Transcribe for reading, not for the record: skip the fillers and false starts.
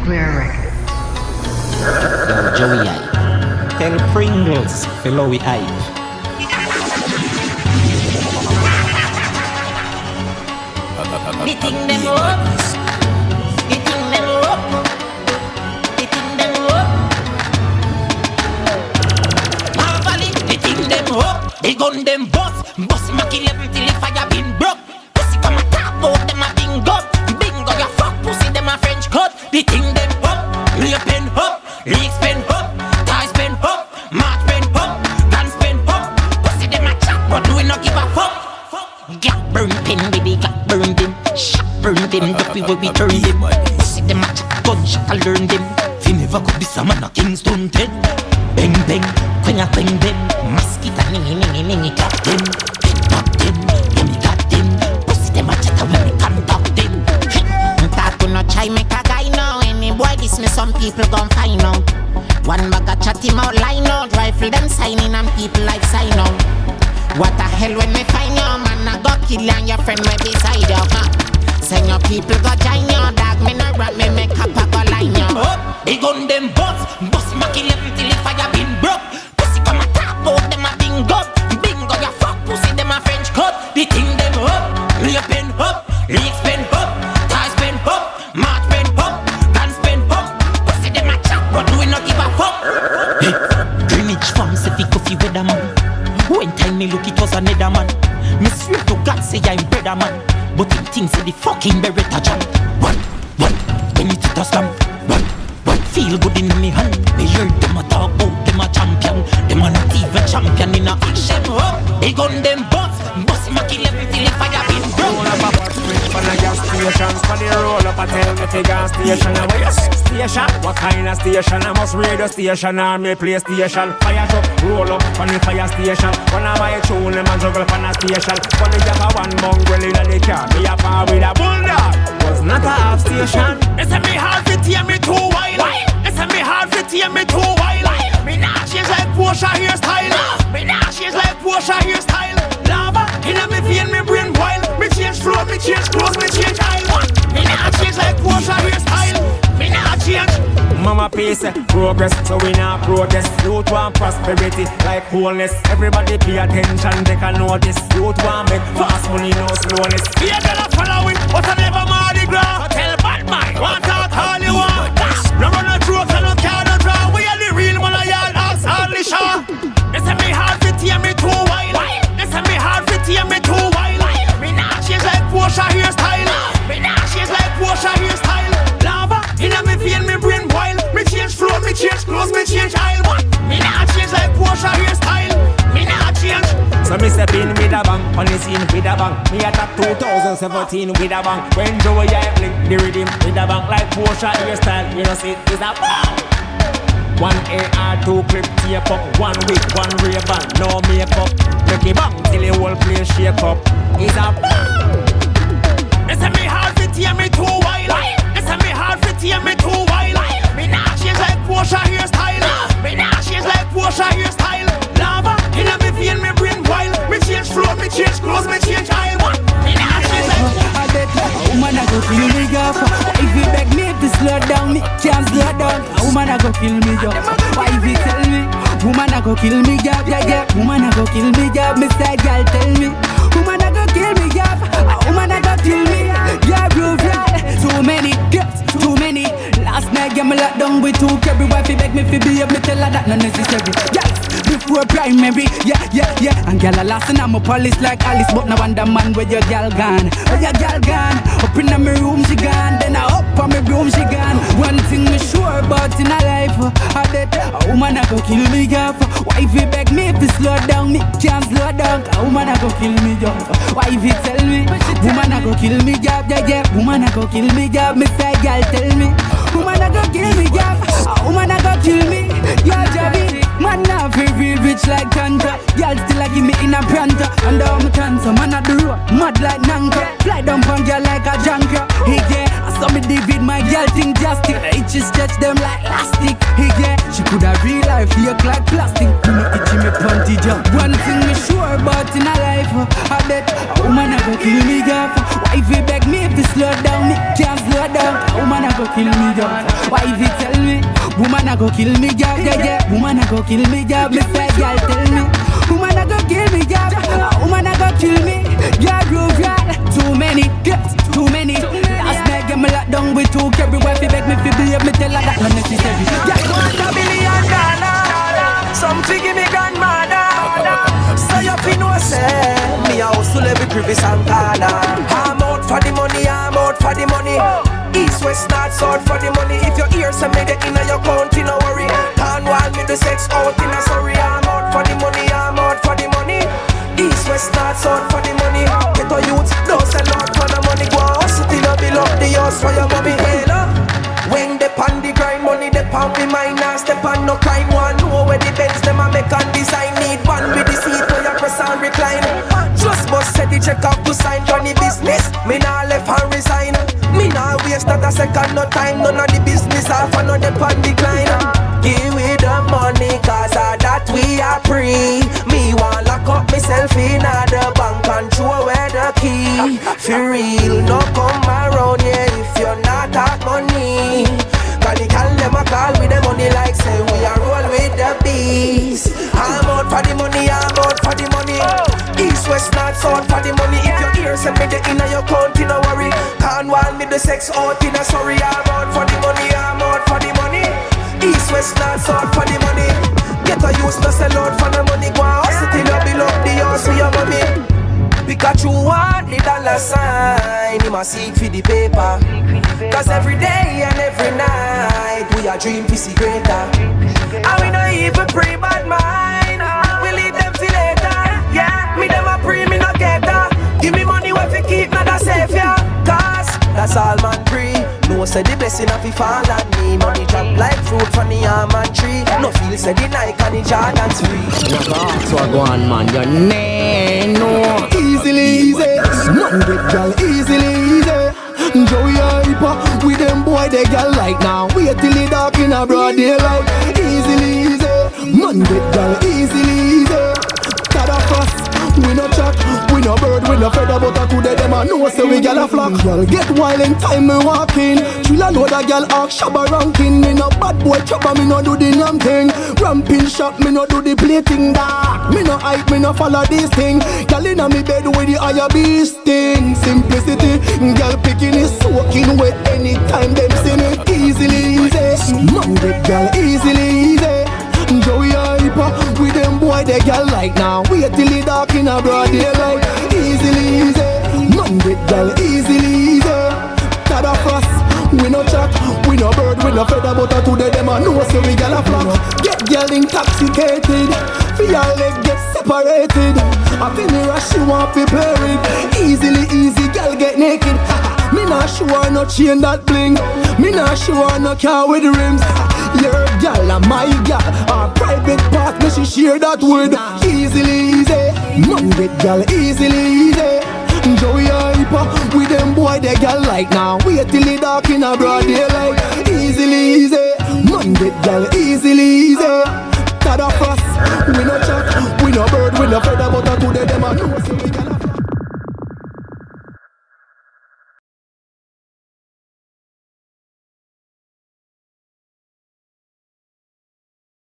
Clear record. Yo, Joey I. Tell Pringles, fellow we I. The thing them up. The thing them up. The thing them up. Marvelly, the thing them up. The gun them bust. Bust my kill them till the fire been broke. Pussy come and tap out them a bingo. Bingo ya fuck pussy them a French cut. The thing them up. Me a pen up. Leaks pen up. Ties pen up. March pen up. Guns pen up. Pussy them a chat but we no give a fuck. Got burn pin baby got burned in. Shot burn them, the people we turn them. Pussy them a gunshot, I learn them. Fi never could be some man a Kingston dead. Bang bang, quenga queng them. Mosquito ningy ningy ningy got them. Got them, yeah me got them. Pussy them a chatter when me contact them. That could not try make a guy now. Any boy this me some people gon' find out. One bag a chat him out line out. Rifle them signing and people like sign out. What the hell when me find you, man? I go kill you and your friend way beside you, huh? Send your people go join you, dog. Me no rap, me make up a go line you. Up, the gun them bust. Bust my kill them till the fire been broke. Pussy come and tap out them a bingo. Bingo ya fuck pussy them a French cut. The thing them up. Me a pen up. Leaks pen up. Ties pen up. March pen up. Guns pen up. Pussy them a chat but we not give a fuck. Hey, Greenwich farm say fi coffee weather man. When time me look it was another man. Me swear to God say I'm brother man. But him thinks say the fucking Beretta jam. One, when it hit a slam. One, feel good in me hand. Me hear them a talk about them a champion. Them a not even champion in a action. They gun them bust my kill them till the fire been broke. Roll up a bus switch for the gas stations. For the roll up a tell me the gas station. And where you station? What kind of station? I must radio station or me play station. Fire truck roll up from the fire station. When I buy a tune them and juggle from the station. For the job of one mongrel in the car. Me a par with a bulldog. Was not a half station. It's a me hard to tear me too wild. It's a me hard to tear me too wild. Me nah change like Porsche hairstyle. Me nah change like Porsche hairstyle. Lava in a me vein, me brain wild. Me change flow, me change clothes, me change aisle. Me nah change like Porsche hairstyle. Me nah change. Mama pace progress, so we nah protest. Youth want prosperity like wholeness. Everybody pay attention, take a notice. Youth want make fast money, no slowness. Be a girl follow it, but I never Mardi Gras. Tell bad mind, want talk all you want. No run no joke, no car, no draw. We are the real man, I ask hardly sure. They say me hard to tear me too wild. They say me hard to tear me too wild. Me nah change like Porsche hairstyle. Me nah change like Porsche hairstyle. Lava in a me vein, me brain wild. Me change flow, me change clothes, me change aisle. Me nah change like Porsche hairstyle. Me nah change. So me step in with a bang, on the scene with a bang. Me attack 2017 with a bang. When Joey I blink the rhythm with a bang like Porsche hairstyle. You know see it's a bang. One AR, two clip tape up. One wig, one Ray-Ban, no makeup. Make it bang till the whole place shake up. It's a bang. They say me hard to tear me too wild. They say me hard to tear me too wild. Me nah change like Porsche hairstyle. Me nah change like Porsche hairstyle. Lava in a me vein, me brain wild. Me change flow, me change clothes, me change aisle. Me nah change like I bet a woman a go kill me off. If you beg me to slow down, me can't slow down. A woman a go kill me off. Why if you tell me, woman a go kill me off, yeah. Woman a go kill me off, me side girl tell me. Woman a go kill me off. A woman a go kill me, yeah, bro, yeah. Too many girls, too many. Last night get me locked down with two carry. Wife beg me fi behave, me tell her that not necessary. Yes, before primary, yeah. And girl a last and I'm a police like Alice, but no wonder man where your girl gone. Where your girl gone? Up in my room she gone, then I up on my room she gone. One thing me sure about in a life, I bet a woman a go kill me off. Wife beg me to slow down, me can't slow down. A woman a go kill me off. Wife tell me, woman a go kill me off, yeah. Woman a go kill me off, me say girl tell me. Woman a go kill me off, a woman a go kill me, yeah, Javi. Man now feel real rich like Kanta. Girl still a give me in a pranter. And down my cancer, man at the road, mad like Nanka. Fly down from girl like a junker. Hey yeah, I saw me David, my girl think justic. The itches stretch them like elastic. Hey yeah, she could have real life, fake like plastic. You know itchy me panty jump. One thing me sure about in a life, I bet a woman a go kill me off. Wife beg me to slow down, me can't slow down. A woman a go kill me job. Why if you tell me? Woman a go kill me job, yeah, yeah. Woman a go kill me job. Me say, girl, tell me. Woman a go kill me job. A woman a go kill me. Girl, groove, girl. Too many girls, too many. Last night get me locked down with two everywhere. Fi beg me fi behave, me tell her that unnecessary. Yeah, $1 billion. Some fi give me grandmother. So you fi know say me a hustle every crevice and corner. I'm out for the money, I'm out for the money. East, west, north, south for the money. If your ears say me get in your county, no worry. Can't want me the sex out in a sorry. I'm out for the money, I'm out for the money. East, west, north, south for the money. Get a youth, don't sell out for the money. Go on, hustle till you build up the house for your mommy. Hey, no. When they pan the grind, money they pan me mine. Now step on no crime. One know where the Benz them a make and design. Need one with the seat where you press and recline. Just bust set the check up to sign for the business. Me nah left and resign. Me nah waste not a second, no time. None of the business half and no dep on decline. Give me the money cause of that we are free. Me want lock up myself in the bank and throw away the key. For real, no come around here if you're not that money. Cause the call them a call with the money like say we are roll with the beast. I'm out for the money, I'm out for the money. East, west, north, south for the money. If your ears send me the inner your county, no worry. Can't want me the sex out in a sorry. I'm out for the money, I'm out for the money. East, west, north, south for the money. Get a use to sell out for the money. Go on, hustle till you build up the house for your mommy. Pikachu want the dollar sign. He must seek for the paper. Cause every day and every night we are dream to see greater. And we don't even pray bad mind. We leave them till later. Yeah, me them a pray, me no get her. Give me money when we keep not a savior. Cause that's all man pray. No say the blessing of it fall on me. Money drop like fruit from the almond tree. No feel say the Nike and the Jordan's free. So I go on man, your name no. Easily easy, man get gal easily easy. Joey hyper with them boy they gal like now. Wait till the dark in a broad daylight. Easily easy, man get gal easily easy. Tada fast, we no chat, we no bird, we no feather, but I could them a know say we gal a flock. Gal get wild in time me walking. Trilla know that gal ask shabba ranking. Me no bad boy chopper, me no do the damn thing. Ramping shop, me no do the plating dark. Me no hype, me no follow this thing. Gal inna me bed with the higher beast thing. Simplicity, gal picking is soaking wet anytime them see me. Easily easy, man get gal easily easy. Joey hyper with them boy they gal like now. Wait till the dark in a broad daylight. Easily easy, man get gal easily easy. Tada fast, we no chat, we no bird, we no feather, but today them a know say we gal a flock. Get gal intoxicated, feel your leg get separated. I feel me rush, she want to play with. Easily easy, gal get naked. Me not sure no chain that bling. Me not sure no car with rims. Your gal and my gal, our private part, me she share that with. Easily easy, man get gal easily easy. Joey hyper with them boy they gal like now. Wait till the dark in a broad daylight. Easily easy, man get gal easily easy.